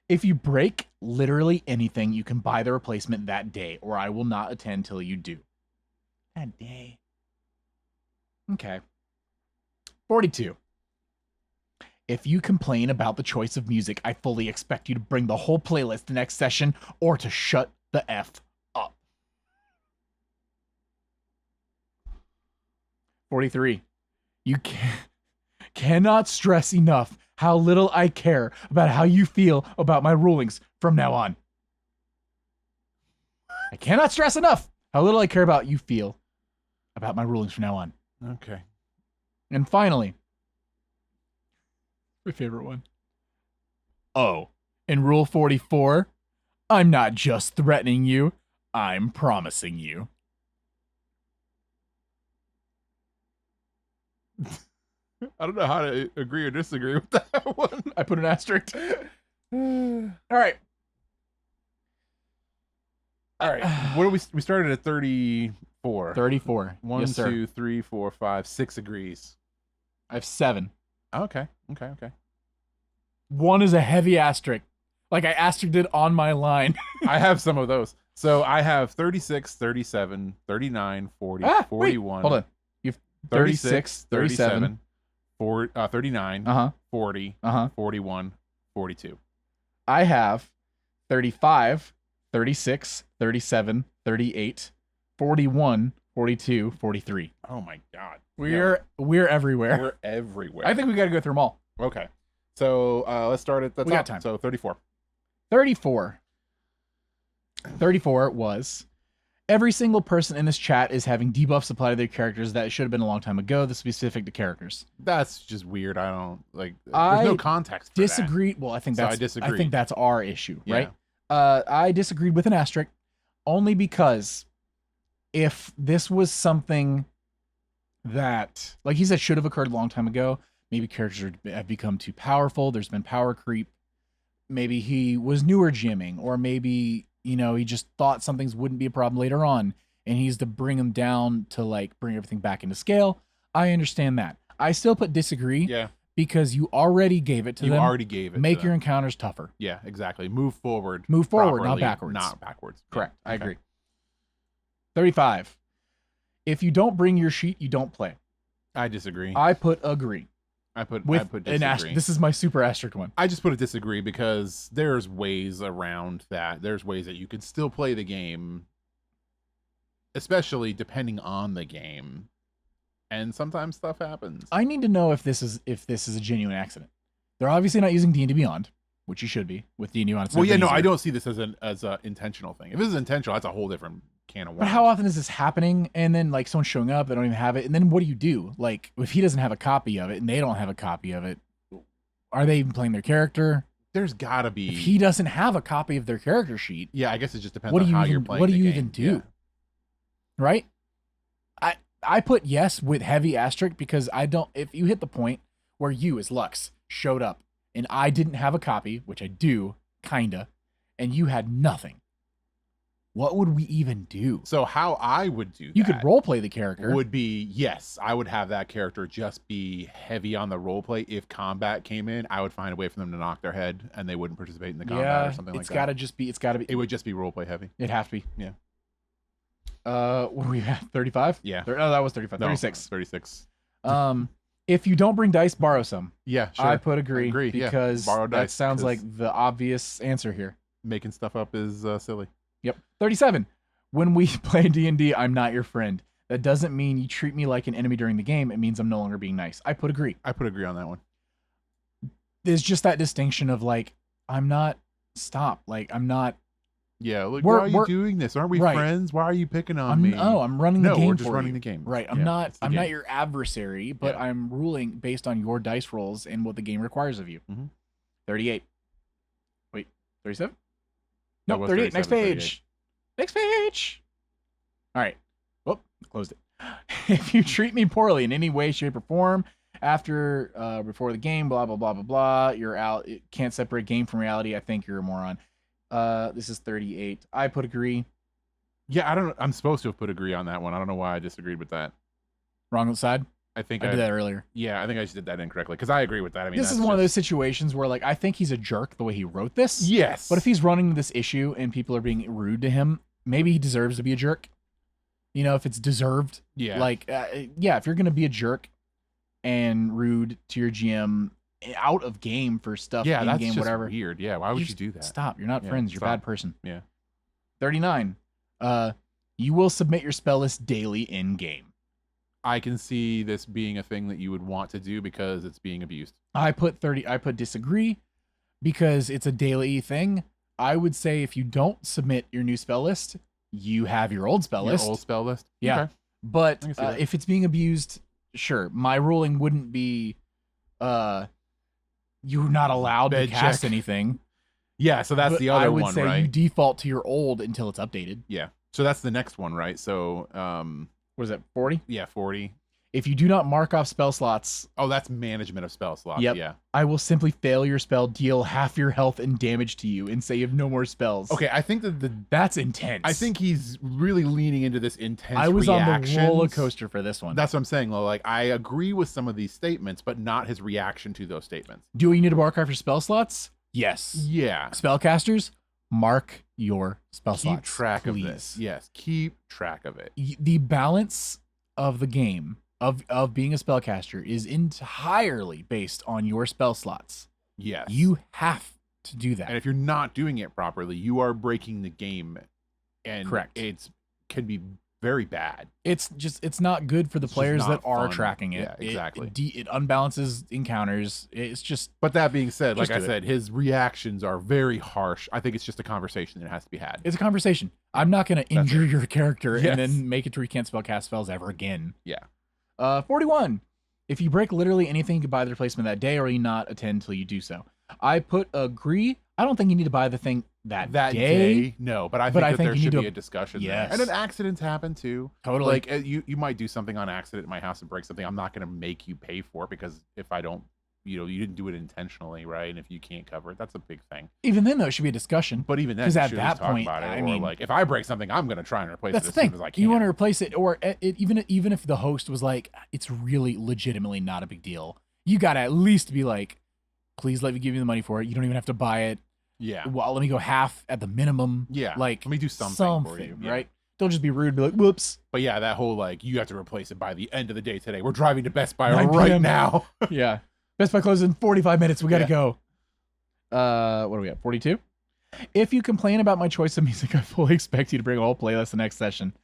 If you break literally anything, you can buy the replacement that day, or I will not attend till you do. That day. Okay. 42. If you complain about the choice of music, I fully expect you to bring the whole playlist the next session or to shut the F up. 43. You cannot stress enough how little I care about how you feel about my rulings from now on. I cannot stress enough how little I care about you feel about my rulings from now on. Okay. And finally, my favorite one. Oh, in Rule 44, I'm not just threatening you, I'm promising you. I don't know how to agree or disagree with that one. I put an asterisk. All right. All right. What do we started at 34. 34. One, Yes, sir. 2, 3, 4, 5, 6 agrees. I have 7. Okay. 1 is a heavy asterisk. Like I asterisked it on my line. I have some of those. So I have 36, 37, 39, 40, Wait, 41. hold on. You have 36, 37. 39, 40, Uh-huh. 41, 42. I have 35, 36, 37, 38, 41, 42, 43. Oh my God. We're everywhere. We're everywhere. I think we got to go through them all. Okay. So let's start at the top. We got time. So 34. 34 was every single person in this chat is having debuffs applied to their characters that should have been a long time ago. This would be specific to characters. That's just weird. I don't like. I There's no context. For disagree. That. Well, I think So that's. I disagree. I think that's our issue, Yeah. right? I disagreed with an asterisk, only because if this was something that, like he said, should have occurred a long time ago, maybe characters have become too powerful. There's been power creep. Maybe he was newer GMing, or maybe, you know, he just thought some things wouldn't be a problem later on, and he's to bring them down to like bring everything back into scale. I understand that. I still put disagree. Yeah. Because you already gave it to them. You already gave it. Make to your them. encounters tougher. Yeah, exactly. Move forward. Move forward, not properly, backwards. Not backwards. Correct. Yeah. I agree. 35. If you don't bring your sheet, you don't play. I disagree. I put agree. I put An disagree. this is my super asterisk one. I just put a disagree because there's ways around that. There's ways that you could still play the game, especially depending on the game. And sometimes stuff happens. I need to know if this is a genuine accident. They're obviously not using D&D Beyond, which you should be with D&D Beyond. Well, yeah, no, I don't see this as a intentional thing. If this is intentional, that's a whole different can of worms. But how often is this happening? And then like someone showing up, they don't even have it. And then what do you do? Like if he doesn't have a copy of it and they don't have a copy of it, are they even playing their character? There's gotta be. If he doesn't have a copy of their character sheet, yeah, I guess it just depends on how you're playing. What do you the even game. do? Right? I put yes with heavy asterisk because I don't. If you hit the point where you as Lux showed up and I didn't have a copy, which I do, kinda, and you had nothing, what would we even do? So how I would do that, you could role play the character. Would be, yes, I would have that character just be heavy on the role play. If combat came in, I would find a way for them to knock their head and they wouldn't participate in the combat or something like that. It's gotta be. It would just be role play heavy. It'd have to be. Yeah. What do we have? 35? Yeah. Oh, that was 35. No, 36. 36. If you don't bring dice, borrow some. Yeah, sure. I put agree because Borrow that dice, sounds like the obvious answer here. Making stuff up is silly. Yep. 37. When we play D&D, I'm not your friend. That doesn't mean you treat me like an enemy during the game. It means I'm no longer being nice. I put agree. I put agree on that one. There's just that distinction of like, I'm not, stop. Like, I'm not. Yeah, like, why are you doing this? Aren't we right. friends? Why are you picking on me? Oh, I'm running the game. No, we're just for running you. the game. Right. I'm not your adversary, but I'm ruling based on your dice rolls and what the game requires of you. Mm-hmm. 38. Wait, 37? No, Nope, 38. Next page. 38. Next page. All right. Oh, closed it. If you treat me poorly in any way, shape, or form after, before the game, blah, blah, blah, blah, blah, you're out. It can't separate game from reality. I think you're a moron. This is 38. I put agree. Yeah, I'm supposed to have put agree on that one. I don't know why I disagreed with that. Wrong side? I think I did that earlier. Yeah, I think I just did that incorrectly because I agree with that. I mean, this is one of those situations where, like, I think he's a jerk the way he wrote this. Yes. But if he's running this issue and people are being rude to him, maybe he deserves to be a jerk. You know, if it's deserved. Yeah. Like, if you're going to be a jerk and rude to your GM out of game for stuff in that's game, just whatever. Weird. Yeah, why would you do that? Stop. You're not friends. You're a bad person. Yeah. 39. You will submit your spell list daily in game. I can see this being a thing that you would want to do because it's being abused. I put disagree because it's a daily thing. I would say if you don't submit your new spell list, you have your old spell list. Old spell list? Yeah. Okay. But if it's being abused, sure. My ruling wouldn't be you're not allowed to cast anything. Yeah, so that's the other one, right? I would say you default to your old until it's updated. Yeah. So that's the next one, right? So what is that, 40? Yeah, 40. If you do not mark off spell slots. Oh, that's management of spell slots. Yep. Yeah. I will simply fail your spell, deal half your health and damage to you, and say you have no more spells. Okay, I think that's intense. I think he's really leaning into this intense I was reactions. on the roller coaster for this one. That's what I'm saying. Like, I agree with some of these statements, but not his reaction to those statements. Do you need to mark off your spell slots? Yes. Yeah. Spellcasters, mark your spell slots. Keep track of this. Yes, keep track of it. The balance of the game of being a spellcaster is entirely based on your spell slots. Yes. You have to do that. And if you're not doing it properly, you are breaking the game. And correct. It can be very bad. It's not good for the It's just players that not are fun. tracking it. Yeah, exactly. It unbalances encounters. It's just But that being said, like Just I do it. said, his reactions are very harsh. I think it's just a conversation that has to be had. it's a conversation. I'm not gonna injure your character Yes. and then make it to where you can't spell cast spells ever again. Yeah. 41. If you break literally anything, you can buy the replacement that day, or you not attend till you do so. I put agree. I don't think you need to buy the thing that day. No, but I but think I that think there you should need be to- a discussion Yes. there. And then accidents happen too. Totally. Like you might do something on accident in my house and break something. I'm not going to make you pay for it, because if I don't, you didn't do it intentionally, right? And if you can't cover it, that's a big thing. Even then, though, it should be a discussion. But even then, 'Cause you at should that just talk point, about it. I Or mean- like, if I break something, I'm going to try and replace it That's the as soon thing. as I can. You want to replace it, or even if the host was like, it's really legitimately not a big deal. You got to at least be like, please let me give you the money for it. You don't even have to buy it. Yeah. Well, let me go half at the minimum. Yeah. Like, let me do something for you. Yeah. right? Don't just be rude. Be like, whoops. But yeah, that whole like, you have to replace it by the end of the day today. We're driving to Best Buy 9 right p.m. now. Yeah. Best Buy closes in 45 minutes. We got to Yeah. go. What are we at? 42? If you complain about my choice of music, I fully expect you to bring a whole playlist the next session.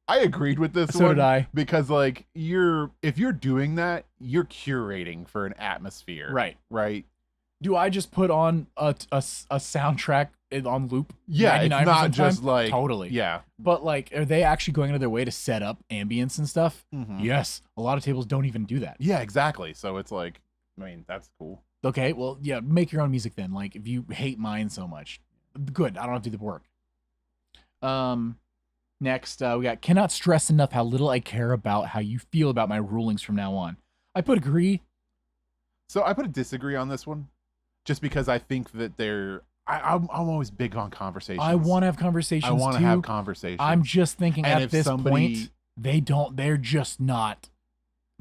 I agreed with this So one. did I. Because like if you're doing that, you're curating for an atmosphere. Right. Right. Do I just put on a soundtrack on loop? Yeah, it's 99% not of the time? just like Totally. Yeah. But like, are they actually going out of their way to set up ambience and stuff? Mhm. Yes. A lot of tables don't even do that. Yeah, exactly. So it's like, I mean, that's cool. Okay, well, yeah, make your own music then. Like, if you hate mine so much, good. I don't have to do the work. Next, we got cannot stress enough how little I care about how you feel about my rulings from now on. I put agree. So I put a disagree on this one, just because I think that I'm always big on conversations. I want to have conversations. I want to too. have conversations. I'm just thinking And at if this somebody- point, they're just not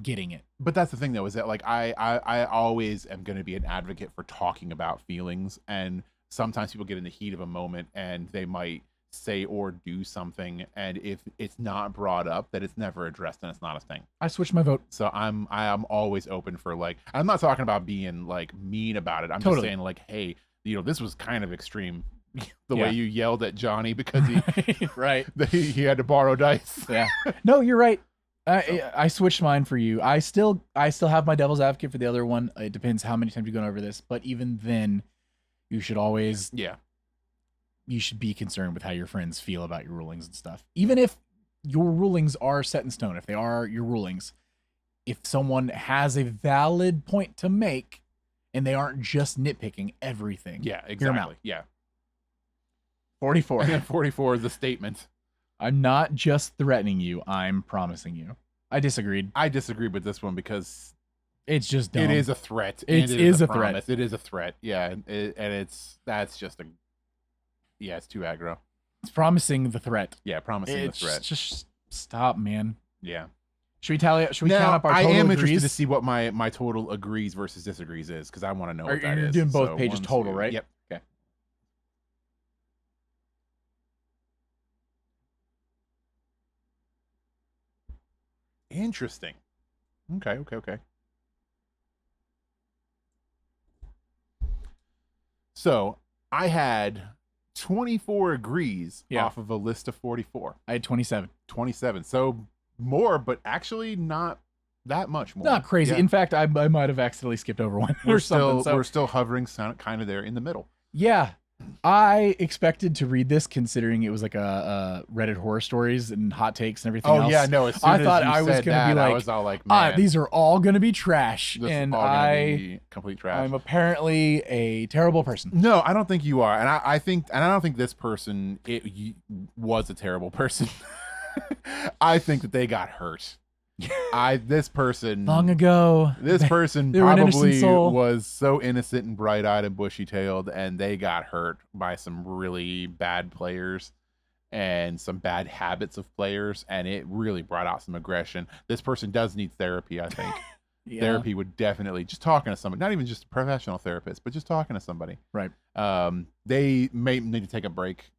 getting it. But that's the thing though, is that like I always am going to be an advocate for talking about feelings, and sometimes people get in the heat of a moment and they might say or do something, and if it's not brought up, that it's never addressed, and it's not a thing. I switched my vote. So I am always open for like, I'm not talking about being like mean about it. I'm Totally. just saying like, hey, this was kind of extreme. The Yeah. way you yelled at Johnny because Right. he had to borrow dice. Yeah. No, you're right. I switched mine for you. I still have my devil's advocate for the other one. It depends how many times you've gone over this, but even then, you should always Yeah. you should be concerned with how your friends feel about your rulings and stuff. Even if your rulings are set in stone, if they are your rulings, if someone has a valid point to make and they aren't just nitpicking everything. Yeah, Hear 'em out. exactly. Yeah. 44. And then 44 is the statement. I'm not just threatening you, I'm promising you. I disagreed. I disagree with this one because It's just dumb. it is a threat. It and is a threat. promise. It is a threat. Yeah, and that's just it's too aggro. It's promising the threat. Yeah, promising It's the threat. just stop, man. Yeah. Should we count Now, up our I total am agrees? interested to see what my total agrees versus disagrees is, because I want to know what that You're is. doing both So, pages 1, total, 2, right? Yep. Okay. Interesting. Okay. So I had 24 agrees Yeah. off of a list of 44. I had 27. 27. So more, but actually not that much more. Not crazy. Yeah. In fact, I might have accidentally skipped over one we're or something. still we're still hovering kind of there in the middle. Yeah. I expected to read this considering it was like a Reddit horror stories and hot takes and everything else. No. As soon I as thought you I was said gonna be that, I like, was all like, man, these are all going to be trash. this is And all gonna be complete trash. I'm apparently a terrible person. No, I don't think you are, and I don't think this person was a terrible person. I think that they got hurt. This person Long ago. This person they were an innocent probably soul. was so innocent and bright-eyed and bushy-tailed, and they got hurt by some really bad players and some bad habits of players, and it really brought out some aggression. This person does need therapy, I think. Yeah. Therapy would definitely, just talking to somebody, not even just a professional therapist, but just talking to somebody. Right. They may need to take a break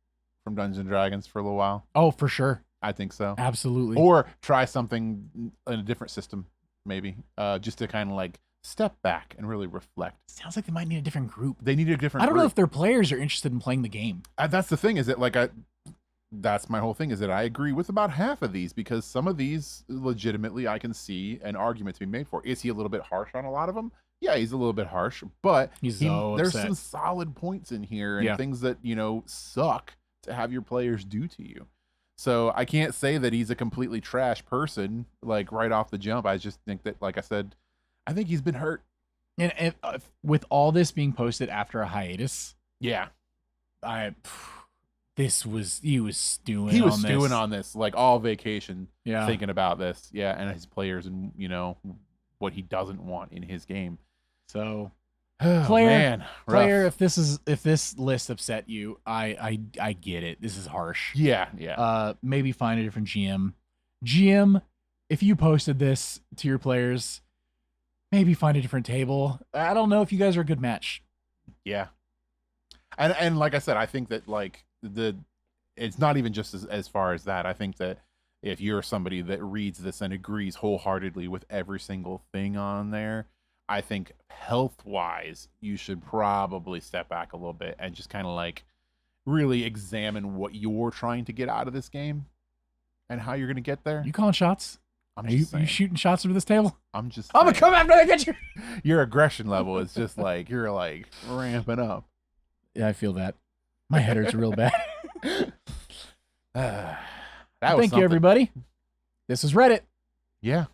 from Dungeons and Dragons for a little while. Oh, for sure. I think so. Absolutely. Or try something in a different system, maybe, just to kind of like step back and really reflect. Sounds like they might need a different group. They need a different I don't know group. if their players are interested in playing the game. That's the thing, is that like that's my whole thing, is that I agree with about half of these, because some of these legitimately I can see an argument to be made for. Is he a little bit harsh on a lot of them? Yeah, he's a little bit harsh, but He's so there's upset. some solid points in here and Yeah. things that, suck to have your players do to you. So I can't say that he's a completely trash person, like right off the jump. I just think that, like I said, I think he's been hurt. And with all this being posted after a hiatus, Yeah. he was stewing He was on stewing this. on this like all vacation, Yeah. thinking about this. Yeah, and his players and what he doesn't want in his game. So Oh, Player- man, player, rough. if this list upset you, I get it. This is harsh. Yeah. Maybe find a different GM. GM, if you posted this to your players, maybe find a different table. I don't know if you guys are a good match. Yeah. And like I said, I think that like it's not even just as far as that. I think that if you're somebody that reads this and agrees wholeheartedly with every single thing on there, I think health-wise, you should probably step back a little bit and just kind of like really examine what you're trying to get out of this game and how you're going to get there. You calling shots? I'm Are just you saying. shooting shots over this table? I'm just I'm gonna saying. come after I get you. Your aggression level is just like you're like ramping up. Yeah, I feel that. My head hurts real bad. That was Thank you, something. everybody. This is Reddit. Yeah.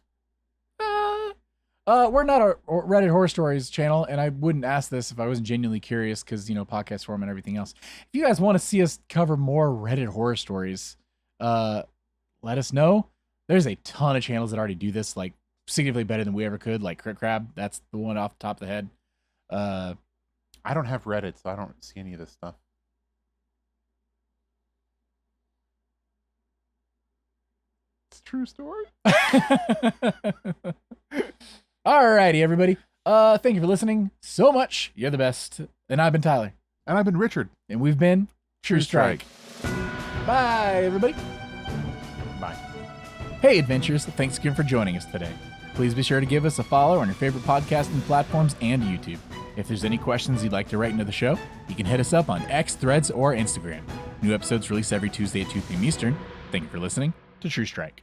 We're not a Reddit Horror Stories channel, and I wouldn't ask this if I wasn't genuinely curious, because podcast form and everything else. If you guys want to see us cover more Reddit horror stories, let us know. There's a ton of channels that already do this, like significantly better than we ever could. Like Crit Crab, that's the one off the top of the head. I don't have Reddit, so I don't see any of this stuff. It's a true story. Alrighty, everybody. Thank you for listening so much. You're the best. And I've been Tyler. And I've been Richard. And we've been True Strike. Bye, everybody. Bye. Hey, adventurers. Thanks again for joining us today. Please be sure to give us a follow on your favorite podcasting platforms and YouTube. If there's any questions you'd like to write into the show, you can hit us up on X, Threads, or Instagram. New episodes released every Tuesday at 2 p.m. Eastern. Thank you for listening to True Strike.